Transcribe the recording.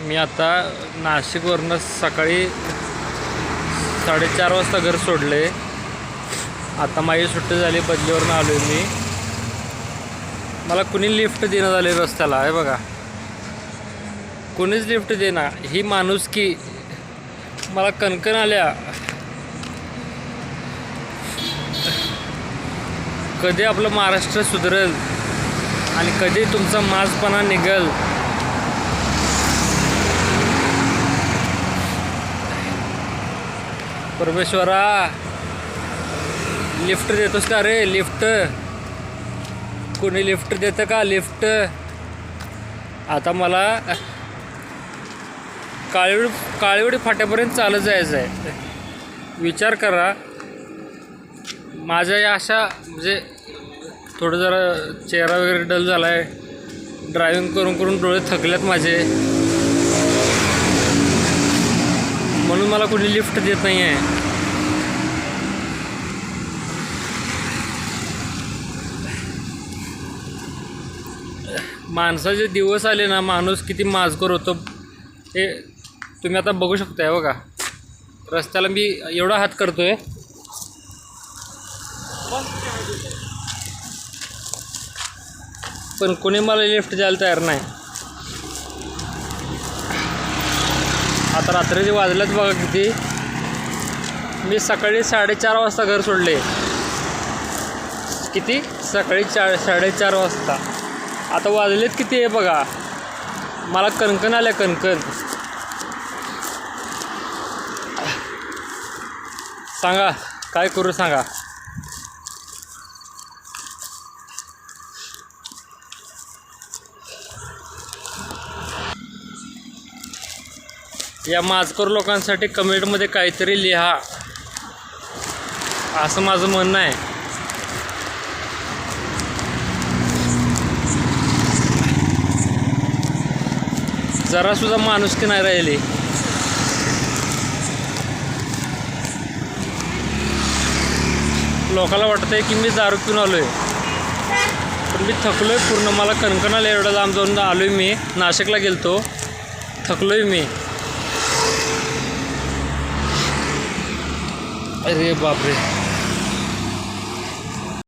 मी आता नाशिकवरनं सकाळी 4:30 वाजता घर सोडले. आता माझी सुट्टी झाली, बदलीवरनं आलो आहे मी. मला कुणी लिफ्ट देणं झाले रस्त्याला. आहे बघा, कुणीच लिफ्ट देना. ही माणुसकी मला कणकण आल्या. कधी आपलं महाराष्ट्र सुधरेल आणि कधी तुमचा माजपणा निघेल. परमेश्वरा, लिफ्ट देतोस का रे? लिफ्ट कोणी लिफ्ट देतं का? लिफ्ट आता मला काळीवडी फाट्यापर्यंत चालत जायचं आहे. विचार करा. माझ्या या अशा म्हणजे थोडं जरा चेहरा वगैरे डल झाला आहे. ड्रायव्हिंग करून करून डोळे थकलेत माझे, म्हणून मला कोणी लिफ्ट देत नाही आहे. माणसाचे दिवस आले ना, माणूस किती माजकर होतो हे तुम्ही आता बघू शकताय. बघा, रस्त्याला मी एवढा हात करतोय, पण कोणी मला लिफ्ट द्यायला तयार नाही. आता रात्रीचे वाजलेत बघा किती. मी सकाळी 4:30 वाजता घर सोडले. किती? सकाळी 4:30 वाजता. आता वाजलेत किती आहे बघा. मला कणकण आल्या, कणकण. सांगा काय करू सांगा. या माजकर लोकांसाठी कमेंटमध्ये काहीतरी लिहा, असं माझं म्हणणं आहे. जरासुद्धा माणुसकी नाही राहिली. लोकांना वाटतंय की मी दारू पिऊन आलो आहे, पण मी थकलो आहे पूर्ण. मला कणकणाला एवढं लांब जाऊन आलो आहे मी. नाशिकला गेलतो, थकलो आहे मी. अरे बापरे.